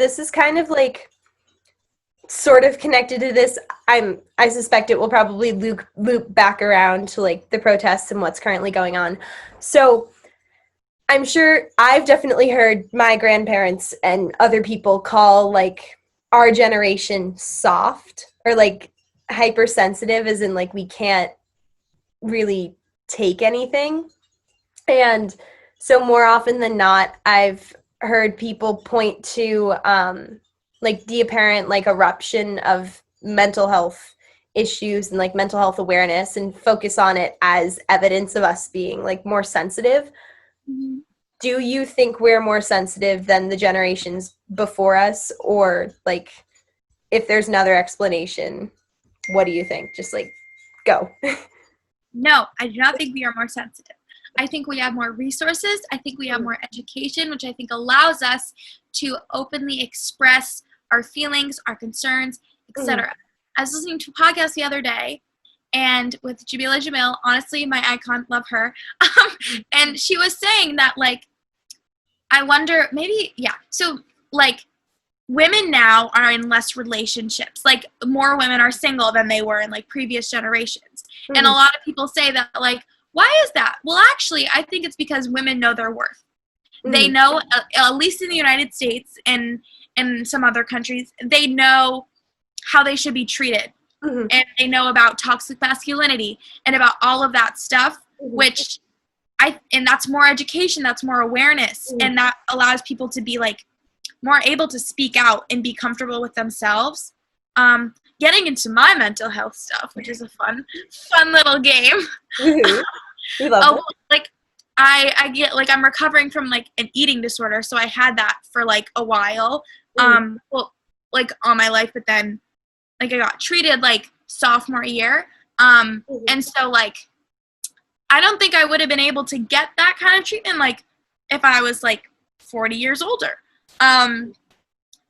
this is kind of like sort of connected to this. I suspect it will probably loop back around to like the protests and what's currently going on. So I'm sure I've definitely heard my grandparents and other people call like our generation soft or like hypersensitive, as in like we can't really take anything. And so more often than not, I've heard people point to like the apparent like eruption of mental health issues and like mental health awareness and focus on it as evidence of us being like more sensitive. Mm-hmm. Do you think we're more sensitive than the generations before us, or like if there's another explanation, what do you think? Just like go. No, I do not think we are more sensitive. I think we have more resources. I think we have more education, which I think allows us to openly express our feelings, our concerns, etc. I was listening to a podcast the other day, and with Jamila Jamil, honestly, my icon, love her. And she was saying that, like, I wonder, maybe, yeah. So, like, women now are in less relationships. Like, more women are single than they were in, like, previous generations. And a lot of people say that, like, why is that? Well, actually, I think it's because women know their worth. They know, at least in the United States and in some other countries, they know how they should be treated. And they know about toxic masculinity and about all of that stuff, which and that's more education, that's more awareness, and that allows people to be like more able to speak out and be comfortable with themselves. Getting into my mental health stuff, which is a fun little game. We love it. Like I get like I'm recovering from like an eating disorder, so I had that for like a while, well, like all my life, but then like I got treated like sophomore year, and so like I don't think I would have been able to get that kind of treatment like if I was like 40 years older.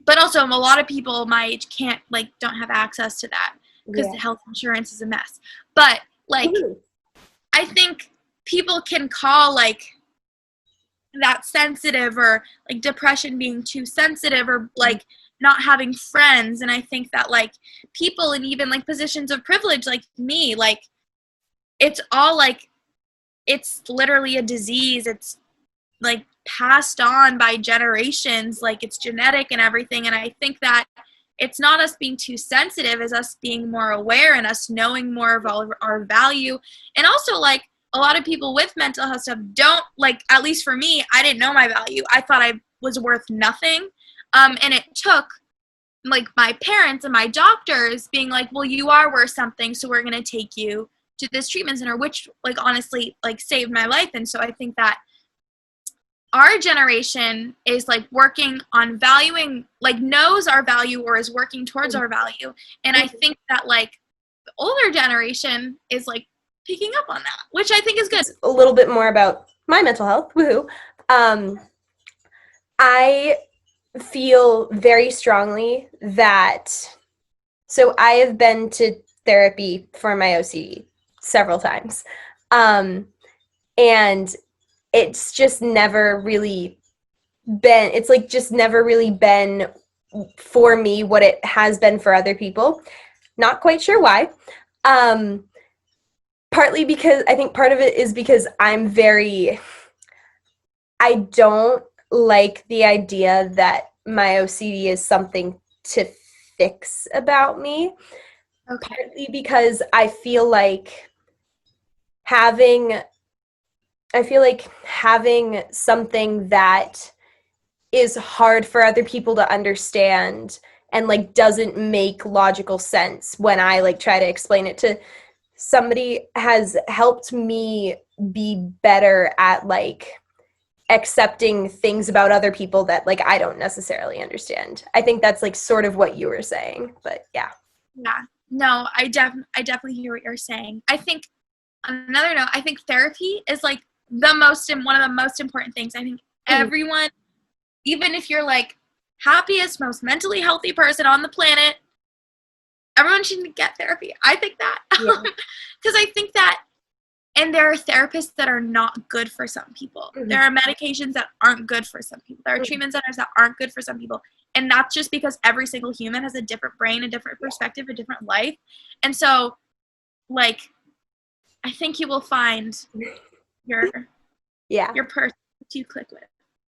But also a lot of people my age don't have access to that because the health insurance is a mess. But like I think people can call like that sensitive, or like depression being too sensitive, or like not having friends. And I think that like people in even like positions of privilege like me, like it's all like it's literally a disease. It's like passed on by generations, like it's genetic and everything. And I think that it's not us being too sensitive, as us being more aware and us knowing more of our value. And also like a lot of people with mental health stuff don't, like, at least for me, I didn't know my value. I thought I was worth nothing. And it took like my parents and my doctors being like, well, you are worth something, so we're going to take you to this treatment center, which like honestly like saved my life. And so I think that our generation is like working on valuing, like knows our value or is working towards our value. And I think that like the older generation is like picking up on that, which I think is good. A little bit more about my mental health. Woohoo. I feel very strongly that, so I have been to therapy for my OCD several times. And it's just never really been, it's like just never really been for me what it has been for other people. Not quite sure why. Partly because, I think part of it is because I don't like the idea that my OCD is something to fix about me. Okay. Partly because I feel like having something that is hard for other people to understand and like doesn't make logical sense when I like try to explain it to somebody has helped me be better at like accepting things about other people that like I don't necessarily understand. I think that's like sort of what you were saying, but yeah. Yeah. No, I definitely hear what you're saying. I think on another note, I think therapy is like one of the most important things. I think everyone, even if you're like happiest, most mentally healthy person on the planet, everyone should get therapy. I think that. Because I think that, and there are therapists that are not good for some people. There are medications that aren't good for some people. There are treatment centers that aren't good for some people. and that's just because every single human has a different brain, a different perspective, a different life. And so, like, I think you will find your person that you click with,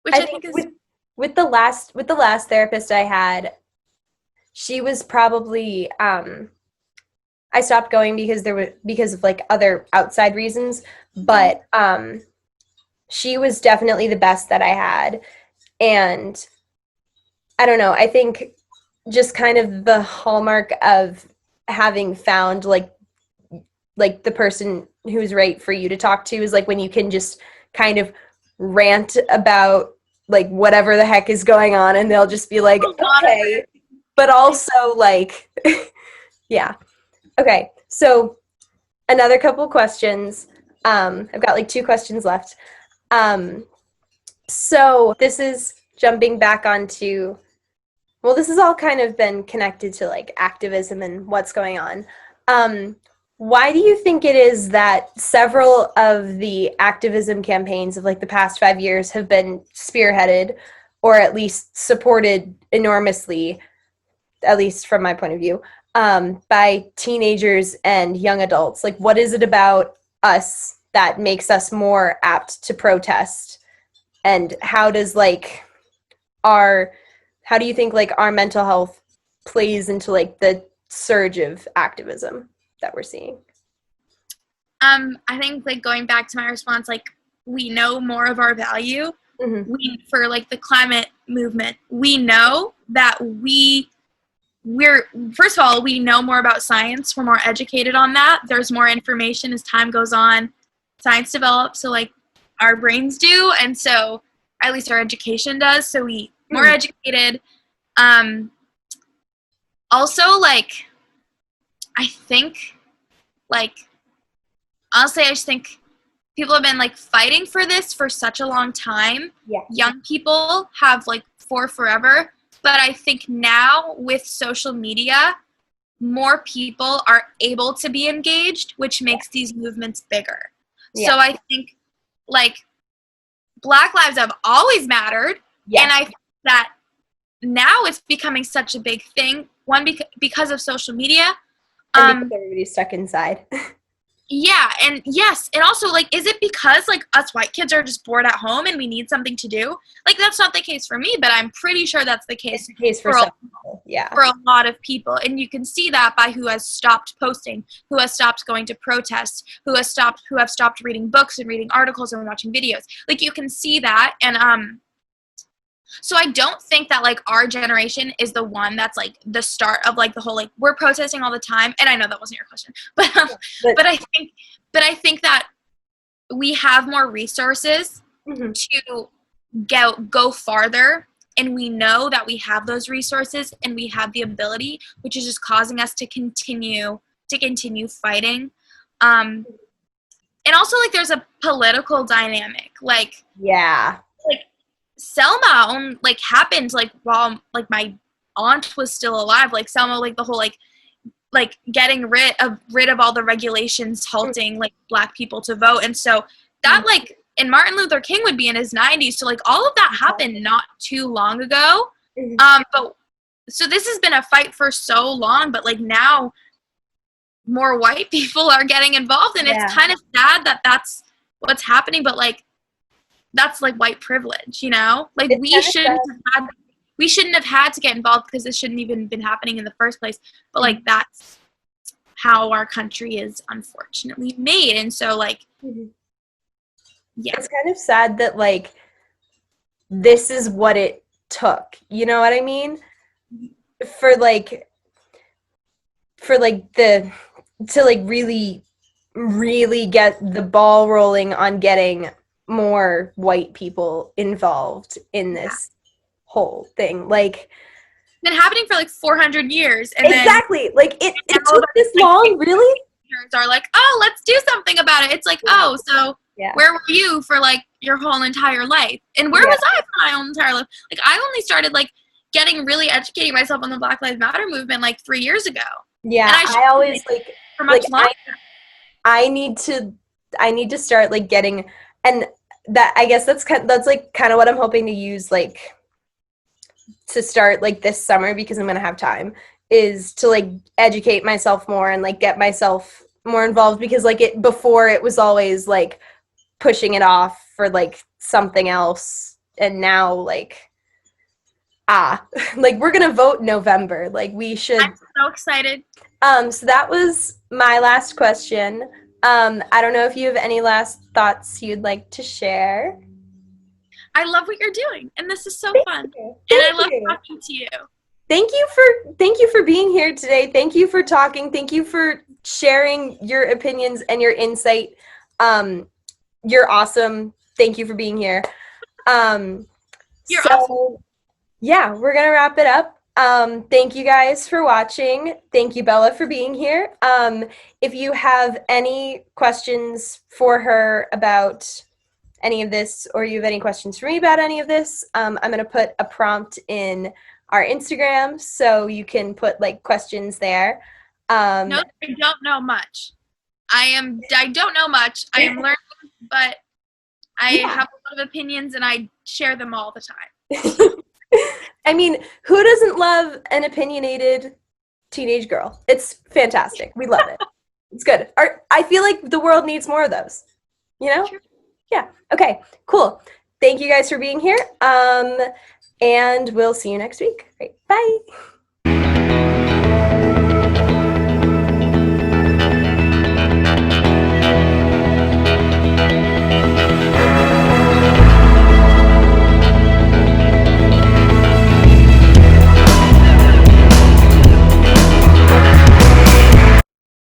which I think is with the last therapist I had, she was probably I stopped going because of like other outside reasons, but she was definitely the best that I had. And I don't know, I think just kind of the hallmark of having found like the person who's right for you to talk to is like when you can just kind of rant about like whatever the heck is going on, and they'll just be like, okay, but also like, yeah. Okay, so another couple questions. I've got like 2 questions left. So this is jumping back onto, well, this has all kind of been connected to like activism and what's going on. Why do you think it is that several of the activism campaigns of like the past 5 years have been spearheaded or at least supported enormously, at least from my point of view, by teenagers and young adults? Like, what is it about us that makes us more apt to protest? And how does like how do you think like our mental health plays into like the surge of activism that we're seeing? I think like going back to my response, like we know more of our value. For like the climate movement, we know that we're first of all, we know more about science. We're more educated on that. There's more information as time goes on. Science develops, so like our brains do, and so at least our education does. So we more educated. Also, like I think, like honestly, I just think people have been like fighting for this for such a long time. Yeah. Young people have like for forever. But I think now with social media, more people are able to be engaged, which makes these movements bigger. Yeah. So I think like Black lives have always mattered. Yeah. And I think that now it's becoming such a big thing. One, because of social media. And because everybody's stuck inside. Yeah, and yes, and also, like, is it because, like, us white kids are just bored at home and we need something to do? Like, that's not the case for me, but I'm pretty sure that's the case, for some people. Yeah. For a lot of people. And you can see that by who has stopped posting, who has stopped going to protests, who have stopped reading books and reading articles and watching videos. Like, you can see that, and so I don't think that, like, our generation is the one that's, like, the start of, like, the whole, like, we're protesting all the time. And I know that wasn't your question. But I think that we have more resources to go farther. And we know that we have those resources and we have the ability, which is just causing us to continue fighting. And also, like, there's a political dynamic. Like, yeah. Like, Selma happened like while like my aunt was still alive. Like Selma, like the whole like getting rid of all the regulations halting like Black people to vote, and so that like, and Martin Luther King would be in his 90s, so like all of that happened not too long ago. But so this has been a fight for so long, but like now more white people are getting involved, and it's kind of sad that that's what's happening, but like that's like white privilege, you know? Like we shouldn't have had to get involved because this shouldn't even been happening in the first place. But like that's how our country is unfortunately made. And so like yeah. It's kind of sad that like this is what it took. You know what I mean? For the to like really get the ball rolling on getting more white people involved in this whole thing. Like, been happening for like 400 years. And exactly. Then, like it took this long, really? Are like, oh, let's do something about it. It's like, oh, so where were you for like your whole entire life? And where was I for my whole entire life? Like I only started like getting really educating myself on the Black Lives Matter movement like 3 years ago. Yeah. And I always like for much longer. I need to start like getting, and that I guess that's like kind of what I'm hoping to use like to start like this summer, because I'm gonna have time, is to like educate myself more and like get myself more involved, because like it before it was always like pushing it off for like something else, and now like like we're gonna vote November, like we should. I'm so excited. So that was my last question. I don't know if you have any last thoughts you'd like to share. I love what you're doing, and this is so fun. you. And I Thank love you. talking to you. Thank you for being here today. Thank you for talking. Thank you for sharing your opinions and your insight. You're awesome. Thank you for being here. You're awesome. Yeah, we're gonna wrap it up. Thank you guys for watching. Thank you, Bella, for being here. If you have any questions for her about any of this, or you have any questions for me about any of this, I'm gonna put a prompt in our Instagram, so you can put like questions there. No, I don't know much. I don't know much. I am learning, but I have a lot of opinions, and I share them all the time. I mean, who doesn't love an opinionated teenage girl? It's fantastic. We love it. It's good. I feel like the world needs more of those. You know? Sure. Yeah. Okay. Cool. Thank you guys for being here. And we'll see you next week. Great. Bye.